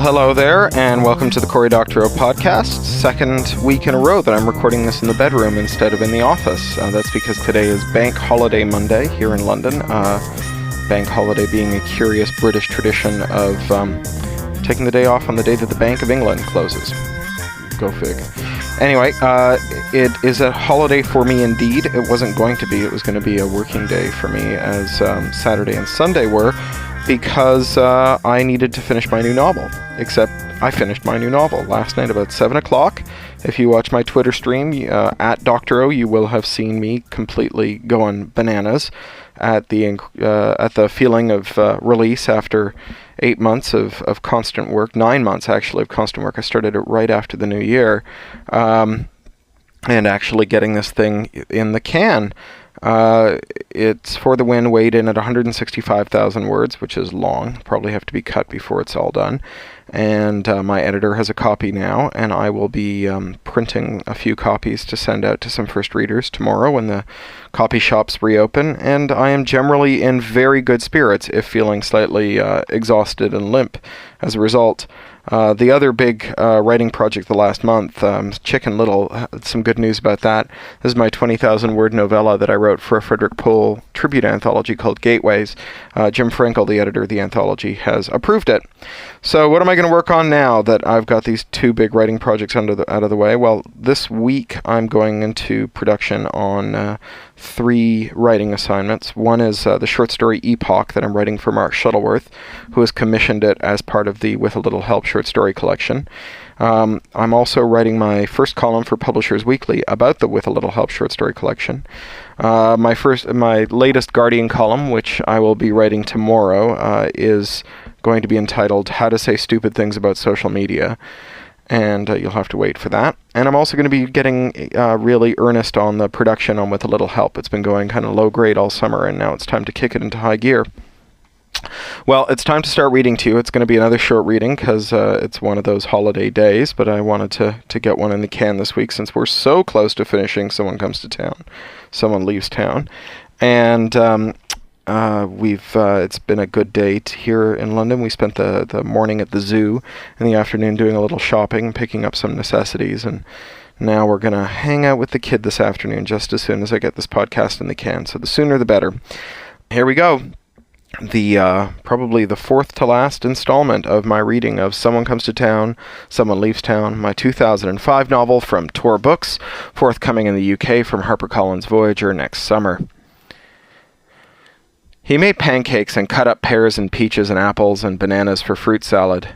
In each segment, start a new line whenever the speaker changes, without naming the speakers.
Well, hello there, and welcome to the Cory Doctorow podcast. Second week in a row that I'm recording this in the bedroom instead of in the office. That's because today is Bank Holiday Monday here in London. Bank Holiday being a curious British tradition of taking the day off on the day that the Bank of England closes. Go fig. Anyway, it is a holiday for me indeed. It wasn't going to be. It was going to be a working day for me, as Saturday and Sunday were, because I needed to finish my new novel. Except I finished my new novel last night about 7 o'clock. If you watch my Twitter stream, at Doctorow, you will have seen me completely going bananas at the feeling of release after 8 months of constant work, 9 months actually of constant work. I started it right after the new year, and actually getting this thing in the can. It's For the Win weighed in at 165,000 words, which is long. Probably have to be cut before it's all done. And my editor has a copy now, and I will be printing a few copies to send out to some first readers tomorrow when the copy shops reopen. And I am generally in very good spirits, if feeling slightly exhausted and limp as a result. The other big writing project the last month, Chicken Little, some good news about that. This is my 20,000 word novella that I wrote for a Frederick Pohl tribute anthology called Gateways. Jim Frankel, the editor of the anthology, has approved it. So what am I going to work on now that I've got these two big writing projects out of the way? Well, this week I'm going into production on 3 writing assignments. One is the short story Epoch that I'm writing for Mark Shuttleworth, who has commissioned it as part of the With a Little Help short story collection. I'm also writing my first column for Publishers Weekly about the With a Little Help short story collection. My latest Guardian column, which I will be writing tomorrow, is going to be entitled How to Say Stupid Things About Social Media. And you'll have to wait for that. And I'm also going to be getting really earnest on the production on With a Little Help. It's been going kind of low grade all summer, and now it's time to kick it into high gear. Well, it's time to start reading to you. It's going to be another short reading because it's one of those holiday days, but I wanted to get one in the can this week since we're so close to finishing Someone Comes to Town. Someone Leaves Town. And it's been a good day here in London. We spent the morning at the zoo and the afternoon doing a little shopping, picking up some necessities, and now we're going to hang out with the kid this afternoon just as soon as I get this podcast in the can. So the sooner the better. Here we go. Probably the fourth to last installment of my reading of Someone Comes to Town, Someone Leaves Town, my 2005 novel from Tor Books, forthcoming in the UK from HarperCollins Voyager next summer. He made pancakes and cut up pears and peaches and apples and bananas for fruit salad.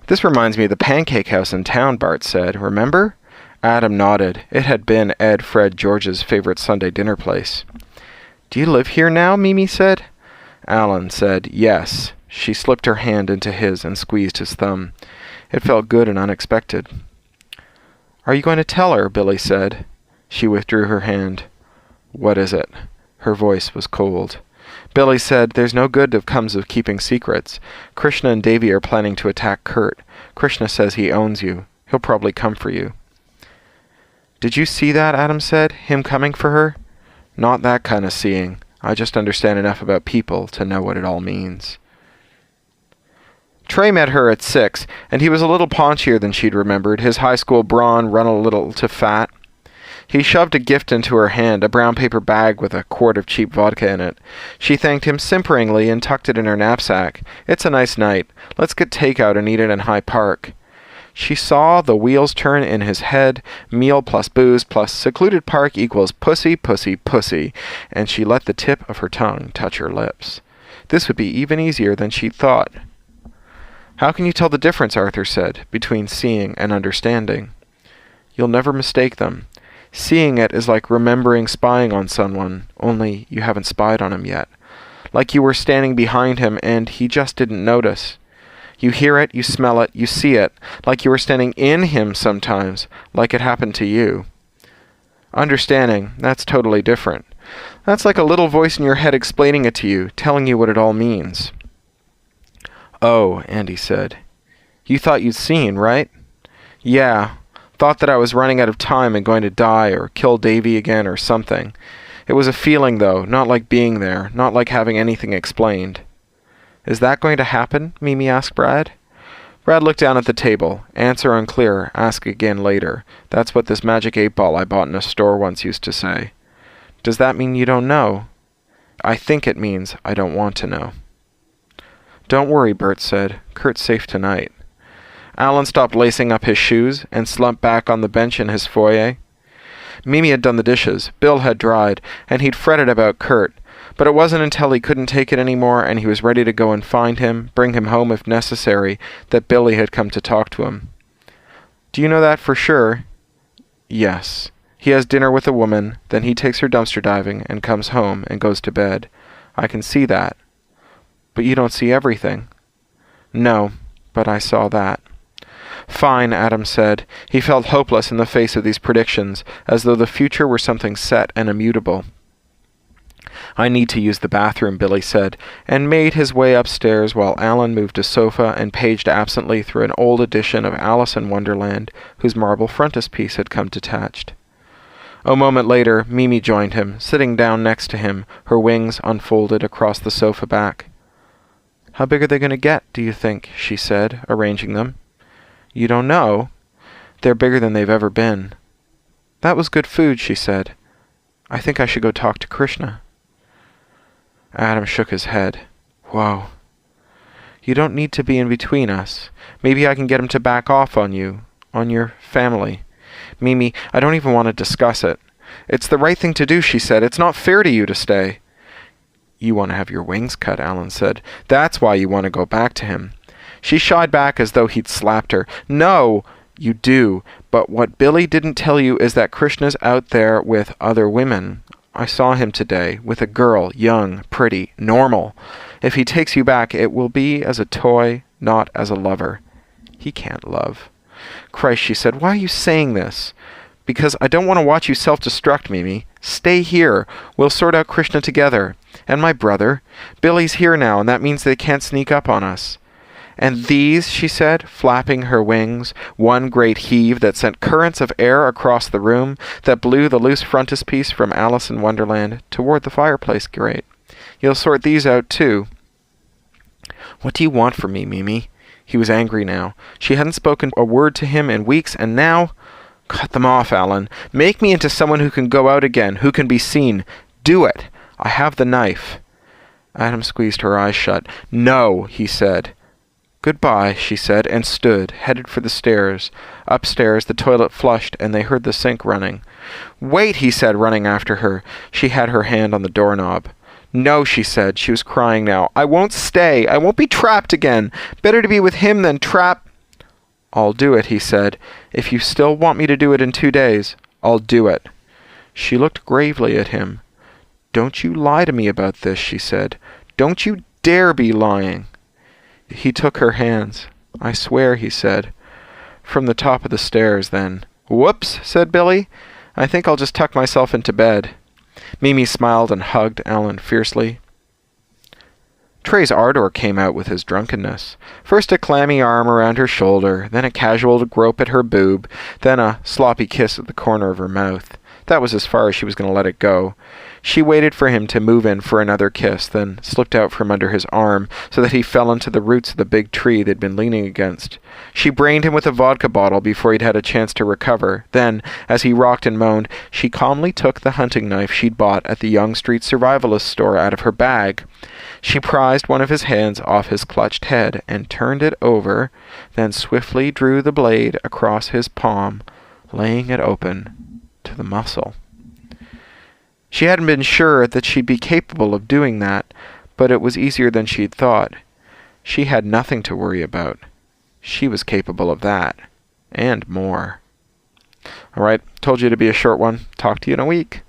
This reminds me of the pancake house in town, Bart said. Remember? Adam nodded. It had been Ed, Fred, George's favorite Sunday dinner place. Do you live here now? Mimi said. Alan said, yes. She slipped her hand into his and squeezed his thumb. It felt good and unexpected. Are you going to tell her? Billy said. She withdrew her hand. What is it? Her voice was cold. Billy said, there's no good that comes of keeping secrets. Krishna and Davy are planning to attack Kurt. Krishna says he owns you. He'll probably come for you. Did you see that? Adam said. Him coming for her? Not that kind of seeing. I just understand enough about people to know what it all means. Trey met her at 6, and he was a little paunchier than she'd remembered, his high school brawn run a little to fat. He shoved a gift into her hand, a brown paper bag with a quart of cheap vodka in it. She thanked him simperingly and tucked it in her knapsack. It's a nice night. Let's get takeout and eat it in High Park. She saw the wheels turn in his head, meal plus booze plus secluded park equals pussy, pussy, pussy, and she let the tip of her tongue touch her lips. This would be even easier than she'd thought. How can you tell the difference, Arthur said, between seeing and understanding? You'll never mistake them. Seeing it is like remembering spying on someone, only you haven't spied on him yet. Like you were standing behind him and he just didn't notice. You hear it, you smell it, you see it, like you were standing in him sometimes, like it happened to you. Understanding, that's totally different. That's like a little voice in your head explaining it to you, telling you what it all means. Oh, Andy said. You thought you'd seen, right? Yeah. Thought that I was running out of time and going to die or kill Davy again or something. It was a feeling, though, not like being there, not like having anything explained. Is that going to happen? Mimi asked Brad. Brad looked down at the table. Answer unclear. Ask again later. That's what this magic 8-ball I bought in a store once used to say. Does that mean you don't know? I think it means I don't want to know. Don't worry, Bert said. Kurt's safe tonight. Alan stopped lacing up his shoes and slumped back on the bench in his foyer. Mimi had done the dishes, Bill had dried, and he'd fretted about Kurt, but it wasn't until he couldn't take it anymore and he was ready to go and find him, bring him home if necessary, that Billy had come to talk to him. Do you know that for sure? Yes. He has dinner with a woman, then he takes her dumpster diving and comes home and goes to bed. I can see that. But you don't see everything. No, but I saw that. Fine, Adam said. He felt hopeless in the face of these predictions, as though the future were something set and immutable. I need to use the bathroom, Billy said, and made his way upstairs while Alan moved a sofa and paged absently through an old edition of Alice in Wonderland, whose marble frontispiece had come detached. A moment later, Mimi joined him, sitting down next to him, her wings unfolded across the sofa back. How big are they going to get, do you think? She said, arranging them. You don't know? They're bigger than they've ever been. That was good food, she said. I think I should go talk to Krishna. Adam shook his head. Whoa. You don't need to be in between us. Maybe I can get him to back off on you, on your family. Mimi, I don't even want to discuss it. It's the right thing to do, she said. It's not fair to you to stay. You want to have your wings cut, Alan said. That's why you want to go back to him. She shied back as though he'd slapped her. No, you do. But what Billy didn't tell you is that Krishna's out there with other women. I saw him today, with a girl, young, pretty, normal. If he takes you back, it will be as a toy, not as a lover. He can't love. Christ, she said, why are you saying this? Because I don't want to watch you self-destruct, Mimi. Stay here. We'll sort out Krishna together. And my brother. Billy's here now, and that means they can't sneak up on us. And these, she said, flapping her wings, one great heave that sent currents of air across the room, that blew the loose frontispiece from Alice in Wonderland toward the fireplace grate. You'll sort these out, too. What do you want from me, Mimi? He was angry now. She hadn't spoken a word to him in weeks, and now... Cut them off, Alan. Make me into someone who can go out again, who can be seen. Do it. I have the knife. Adam squeezed her eyes shut. No, he said. Goodbye, she said, and stood, headed for the stairs. Upstairs, the toilet flushed, and they heard the sink running. Wait, he said, running after her. She had her hand on the doorknob. No, she said. She was crying now. I won't stay. I won't be trapped again. Better to be with him than trapped. I'll do it, he said. If you still want me to do it in 2 days, I'll do it. She looked gravely at him. Don't you lie to me about this, she said. Don't you dare be lying. He took her hands. I swear, he said. From the top of the stairs, then. Whoops, said Billy. I think I'll just tuck myself into bed. Mimi smiled and hugged Alan fiercely. Trey's ardor came out with his drunkenness. First a clammy arm around her shoulder, then a casual grope at her boob, then a sloppy kiss at the corner of her mouth. That was as far as she was going to let it go. She waited for him to move in for another kiss, then slipped out from under his arm so that he fell into the roots of the big tree they'd been leaning against. She brained him with a vodka bottle before he'd had a chance to recover. Then, as he rocked and moaned, she calmly took the hunting knife she'd bought at the Young Street Survivalist store out of her bag. She prized one of his hands off his clutched head and turned it over, then swiftly drew the blade across his palm, laying it open to the muscle. She hadn't been sure that she'd be capable of doing that, but it was easier than she'd thought. She had nothing to worry about. She was capable of that, and more. All right, told you to be a short one. Talk to you in a week.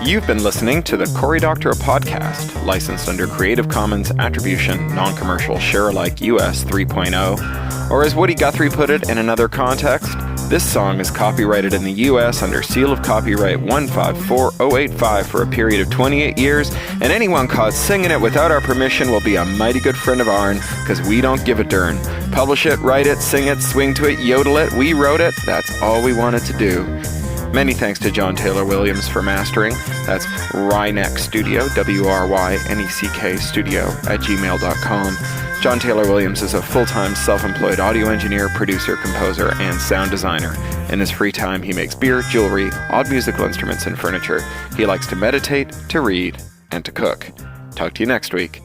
You've been listening to the Cory Doctorow Podcast, licensed under Creative Commons Attribution, Non-Commercial, Share-alike US 3.0, or as Woody Guthrie put it in another context, this song is copyrighted in the U.S. under seal of copyright 154085 for a period of 28 years, and anyone caught singing it without our permission will be a mighty good friend of ourn, because we don't give a darn. Publish it, write it, sing it, swing to it, yodel it, we wrote it, that's all we wanted to do. Many thanks to John Taylor Williams for mastering. That's Ryneck Studio, WRYNECK Studio @gmail.com. John Taylor Williams is a full-time self-employed audio engineer, producer, composer, and sound designer. In his free time, he makes beer, jewelry, odd musical instruments, and furniture. He likes to meditate, to read, and to cook. Talk to you next week.